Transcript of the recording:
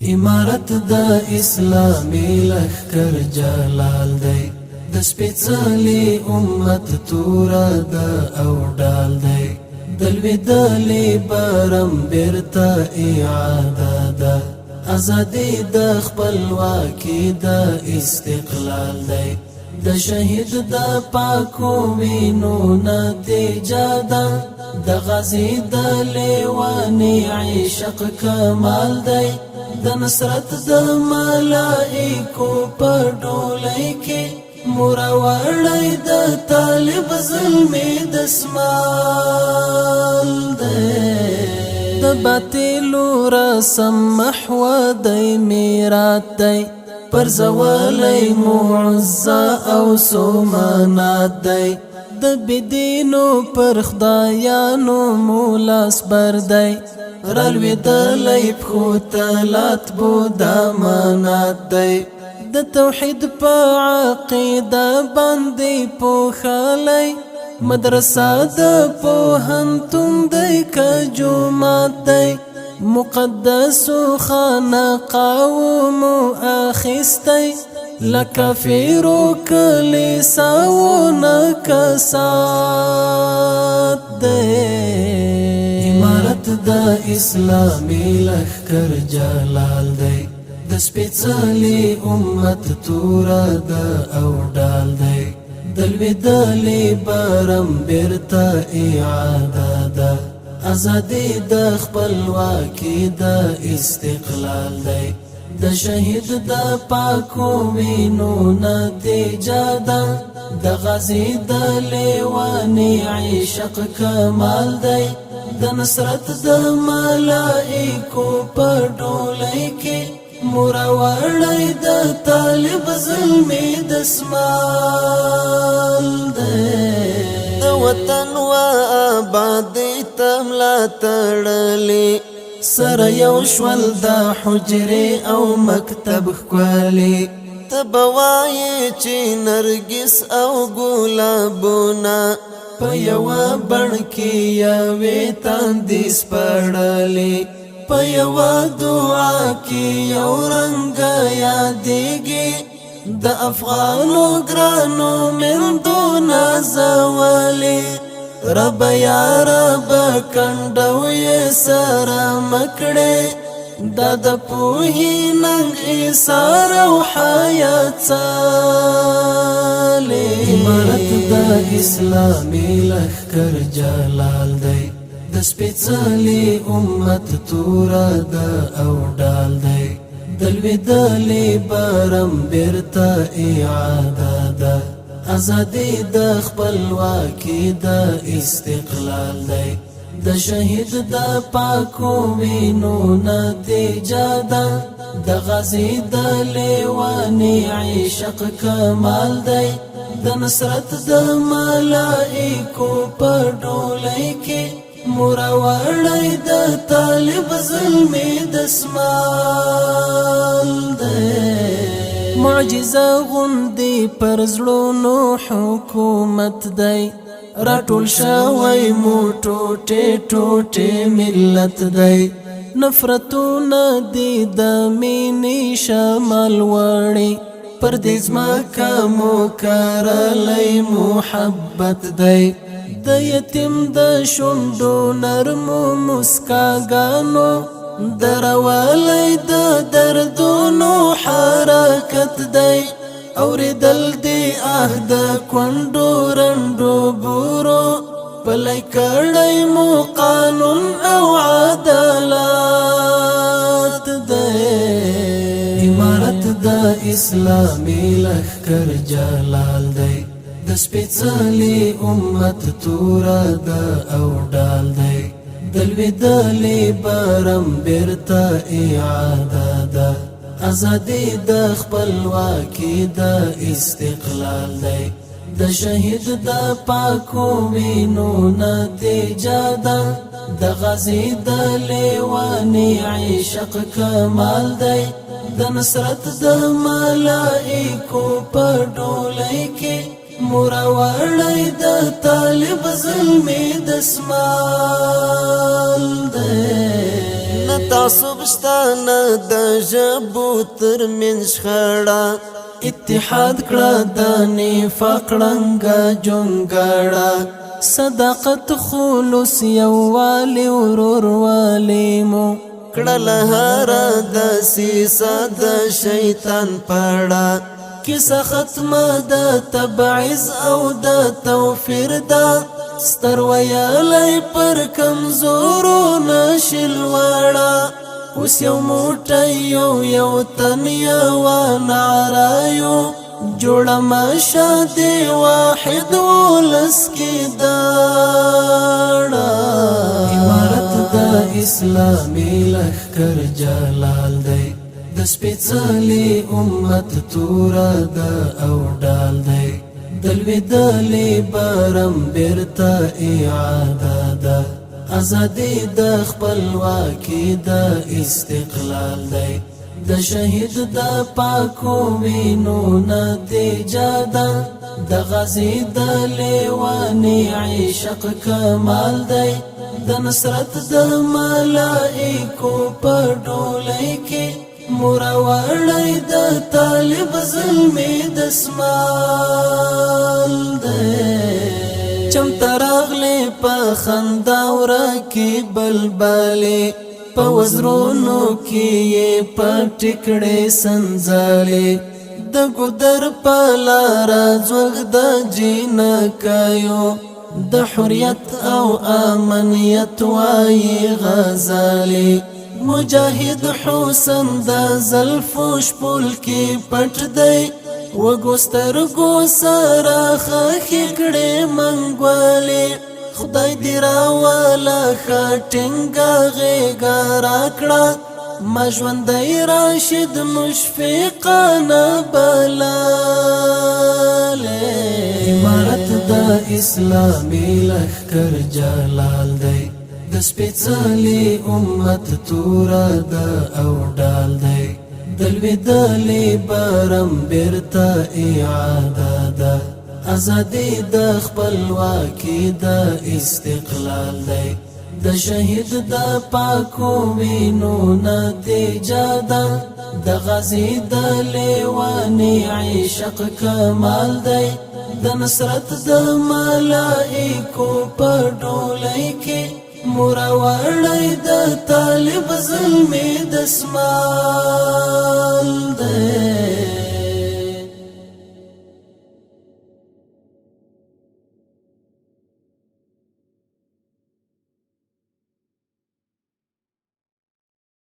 امارت د اسلامي لخر جلال دی د سپېڅلي امت تورا د او ډال دی دلوي دلی برم بیرته اعاده ده ازادي د خپلواکي د استقلال دی د شهید د پاکو وینو نتیجه ده د غازی د لیوانی عشق کمال دی د نصرت د ملائکو په ډولۍ کې مروړی د طالب ظلمي دسمال دی د باطلو رسم محو دی میرات دی پر زوالی معزا او سومانات دی د بدینو پر خدایانو مولاس بر دی رلوی دلی پخو تلات بود امانات دی د توحید په عقیده باندې پوخالی مدرسه د پوهنتون دی که جومات دی مقدس خانقاو مو اخیستی لکافرو کلیساو نکسات دی امارت د اسلامی لخر جلال دی د سپېڅلي امت تورا د او ډال دی دلوي دلی برم بیرته اعاده ده ازادي د خپلواکي د استقلال دی د شهید د پاکو وینو نتیجه ده د غازی د لیوانی عشق کمال دی د نصرت د ملائکو په ډولۍ کې مروړی د طالب ظلمي دسمال دی د وطن و آبادی تملا تړلی سره یو شول د حجرې او مکتب ښکلی ته به وایې چې نرګس او ګلابونه په یوه بڼ کې یوې تاندې سپړلې په یوه دعا کې یو رنګه یادېږي د افغانو ګرانو میندو نازولې رب یا رب کنډو یې سره مکړې دا د پوهې ننګ ایثار او حیات څالې امارت د اسلامي لښکر جلال دی د سپېڅلي امت تورا د او ډال دی دلوي دلی برم بیرته اعاده ده ازادي د خپلواکي د استقلال دی د شهید د پاکو وینو نتیجه ده د غازی د لیوانی عشق کمال دی د نصرت د ملائکو په ډولۍ کې مروړی د طالب ظلمي دسمال دی معجزه غوندې پر زړونو حکومت دی راټول شوی مو ټوټې ټوټې ملت دی نفرتونه دي د مینې شمال وړي پر دې ځمکه مو کرلی محبت دی د یتیم د شونډو نرمو مسکاګانو دروالی د دردونو حرکت دی اوریدل دی د کونډو رنډو بورو پلی کړی مو قانون او عدالت دی امارت د اسلامي لښکر جلال دی د سپېڅلي امت تورا د او ډال دی دلوي دلی برم بیرته اعاده ده ازادي د خپلواکي د استقلال دی د شهید د پاکو وینو نتیجه ده د غازی د لیوانی عشق کمال دی د نصرت د ملائکو په ډولۍ کې مروړی د طالب ظلمي دسمال دی تعصب شتانه د ژبو ترمنځ شخړه اتحاد کړه د نفاق ړنګه جونګړه صداقت خلوص یووالی وروروالی مو کړل هر د سیسه د شیطان پړه کیسه ختمه د تبعیض او د توفیر دا ستر ویالی پر کمزورو نشل وړه اوس یو موټی یو تن یوه نعره جوړه ماشه دی واحد ولس کې داړه عمارت د اسلامي لښکر جلال دی د سپېڅلي امت توره ده او ډال دی د لوېدلې برم بیرته اعاده ده ازادي د خپلواکي د استقلال دی د شهید د پاکو وینو نتیجه ده د غازی د لیوانی عشق کمال دی د نصرت د ملائکو په ډولۍ کې مروړی د طالب ظلمي دسمال دی چمته راغلی په خندا ورکې بلبلې په وزرونو کې یې پټې کړې سنځلې د ګودر په لاره ځوږ د جینکیو د حریت او امنیت وایي غزلې مجاهد حسن د زلفو شپول کې پټ دی وږو سترګو سره خښې کړې منګولې خدای دې راوله ښه ټینګه غېږه راکړه ما ژوندی راشد مشفقانه بللې عمارت د اسلامي لښکر جلال دی د سپېڅلي امت توره ده او ډال دی د لوېدلې برم بیرته اعاده ده ازادي د خپلواکي د استقلال دی د شهید د پاکو وینو نتیجه ده د غازی د لیوانی عشق کمال دی د نصرت د ملائکو په ډولۍ کې مروړی د طالب ظلمي دسمال دی